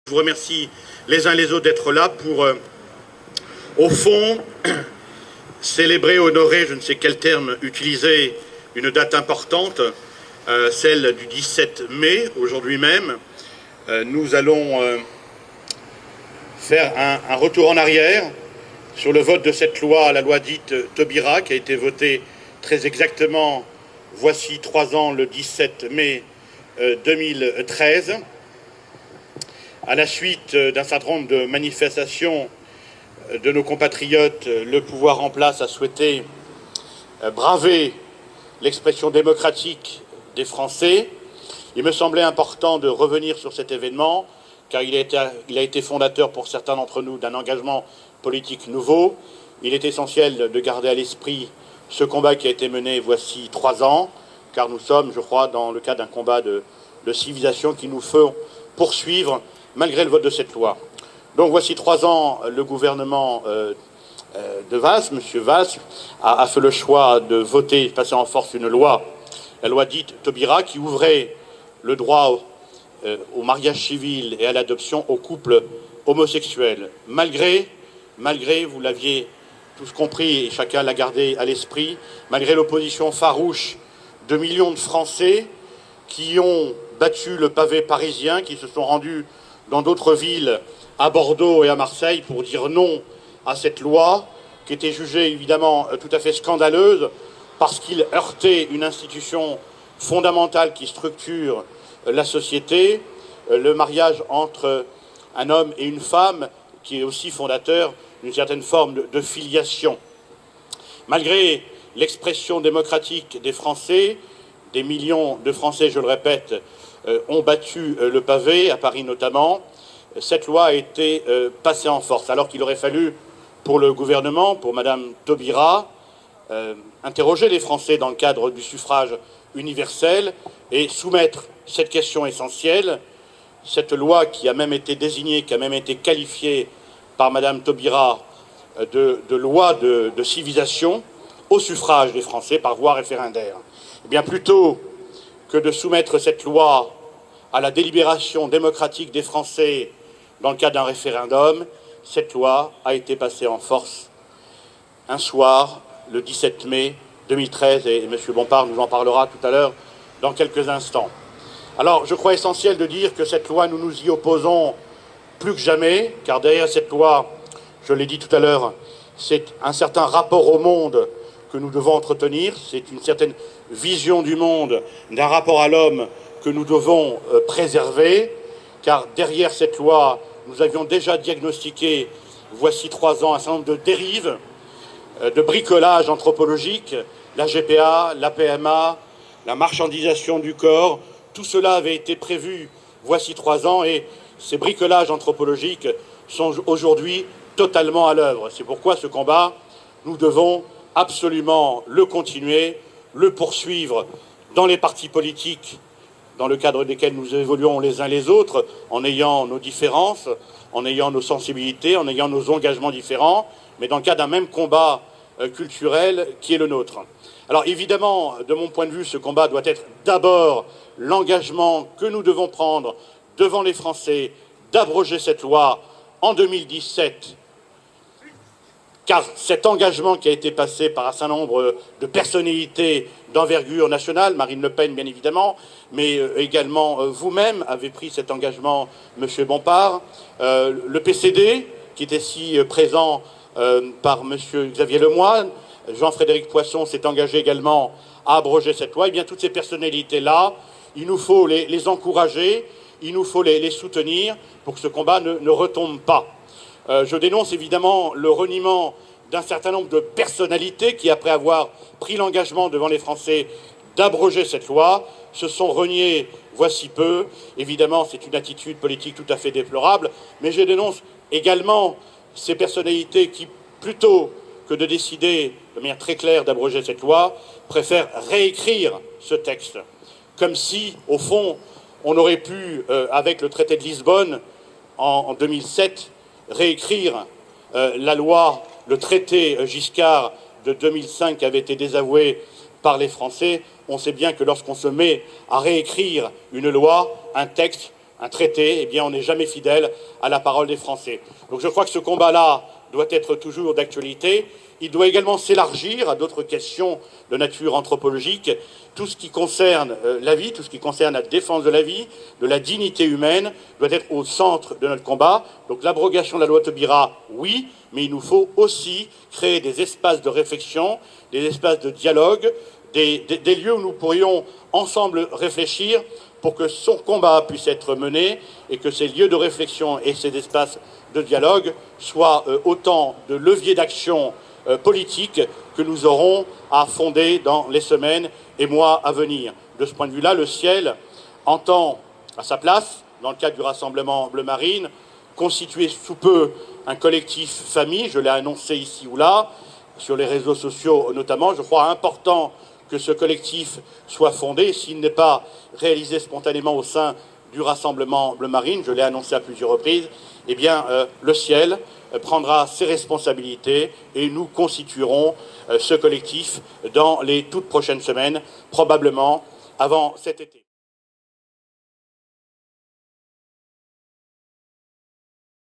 Je vous remercie les uns les autres d'être là pour, au fond, célébrer, honorer, je ne sais quel terme utiliser, une date importante, celle du 17 mai, aujourd'hui même. Nous allons faire un retour en arrière sur le vote de cette loi, la loi dite Taubira, qui a été votée très exactement, voici 3 ans, le 17 mai 2013. À la suite d'un certain nombre de manifestations de nos compatriotes, le pouvoir en place a souhaité braver l'expression démocratique des Français. Il me semblait important de revenir sur cet événement, car il a été fondateur pour certains d'entre nous d'un engagement politique nouveau. Il est essentiel de garder à l'esprit ce combat qui a été mené voici 3 ans, car nous sommes, je crois, dans le cadre d'un combat de civilisation qui nous fait poursuivre malgré le vote de cette loi. Donc voici 3 ans, le gouvernement de Valls, M. Valls, a fait le choix de voter, de passer en force une loi, la loi dite Taubira, qui ouvrait le droit au mariage civil et à l'adoption aux couples homosexuels. Malgré, vous l'aviez tous compris et chacun l'a gardé à l'esprit, malgré l'opposition farouche de millions de Français qui ont battu le pavé parisien, qui se sont rendus dans d'autres villes, à Bordeaux et à Marseille, pour dire non à cette loi, qui était jugée évidemment tout à fait scandaleuse, parce qu'il heurtait une institution fondamentale qui structure la société, le mariage entre un homme et une femme, qui est aussi fondateur d'une certaine forme de filiation. Malgré l'expression démocratique des Français, des millions de Français, je le répète, ont battu le pavé, à Paris notamment, cette loi a été passée en force, alors qu'il aurait fallu, pour le gouvernement, pour Mme Taubira, interroger les Français dans le cadre du suffrage universel et soumettre cette question essentielle, cette loi qui a même été désignée, qui a même été qualifiée par Mme Taubira de loi de civilisation, au suffrage des Français par voie référendaire. Eh bien, plutôt que de soumettre cette loi à la délibération démocratique des Français dans le cadre d'un référendum, cette loi a été passée en force un soir, le 17 mai 2013, et M. Bompard nous en parlera tout à l'heure dans quelques instants. Alors, je crois essentiel de dire que cette loi, nous nous y opposons plus que jamais, car derrière cette loi, je l'ai dit tout à l'heure, c'est un certain rapport au monde que nous devons entretenir, c'est une certaine vision du monde, d'un rapport à l'homme que nous devons préserver, car derrière cette loi, nous avions déjà diagnostiqué, voici 3 ans, un certain nombre de dérives, de bricolage anthropologique, la GPA, la PMA, la marchandisation du corps, tout cela avait été prévu voici 3 ans et ces bricolages anthropologiques sont aujourd'hui totalement à l'œuvre. C'est pourquoi ce combat, nous devons absolument le continuer, le poursuivre dans les partis politiques dans le cadre desquels nous évoluons les uns les autres, en ayant nos différences, en ayant nos sensibilités, en ayant nos engagements différents, mais dans le cadre d'un même combat culturel qui est le nôtre. Alors évidemment, de mon point de vue, ce combat doit être d'abord l'engagement que nous devons prendre devant les Français d'abroger cette loi en 2017, car cet engagement qui a été passé par un certain nombre de personnalités d'envergure nationale, Marine Le Pen bien évidemment, mais également vous-même avez pris cet engagement, M. Bompard, le PCD, qui est ici présent par M. Xavier Lemoyne, Jean-Frédéric Poisson s'est engagé également à abroger cette loi. Et bien toutes ces personnalités-là, il nous faut les encourager, il nous faut les soutenir pour que ce combat ne retombe pas. Je dénonce évidemment le reniement d'un certain nombre de personnalités qui, après avoir pris l'engagement devant les Français d'abroger cette loi, se sont reniés voici peu. Évidemment, c'est une attitude politique tout à fait déplorable, mais je dénonce également ces personnalités qui, plutôt que de décider de manière très claire d'abroger cette loi, préfèrent réécrire ce texte, comme si, au fond, on aurait pu, avec le traité de Lisbonne en 2007, réécrire la loi, le traité Giscard de 2005 qui avait été désavoué par les Français. On sait bien que lorsqu'on se met à réécrire une loi, un texte, un traité, eh bien on n'est jamais fidèle à la parole des Français. Donc je crois que ce combat-là doit être toujours d'actualité. Il doit également s'élargir à d'autres questions de nature anthropologique. Tout ce qui concerne la vie, tout ce qui concerne la défense de la vie, de la dignité humaine, doit être au centre de notre combat. Donc l'abrogation de la loi Taubira, oui, mais il nous faut aussi créer des espaces de réflexion, des espaces de dialogue, des lieux où nous pourrions ensemble réfléchir pour que son combat puisse être mené et que ces lieux de réflexion et ces espaces de dialogue soient autant de leviers d'action politique que nous aurons à fonder dans les semaines et mois à venir. De ce point de vue-là, le Ciel entend à sa place, dans le cadre du Rassemblement Bleu Marine, constituer sous peu un collectif famille, je l'ai annoncé ici ou là, sur les réseaux sociaux notamment. Je crois important que ce collectif soit fondé. S'il n'est pas réalisé spontanément au sein du Rassemblement Bleu Marine, je l'ai annoncé à plusieurs reprises, eh bien, le Ciel prendra ses responsabilités et nous constituerons ce collectif dans les toutes prochaines semaines, probablement avant cet été.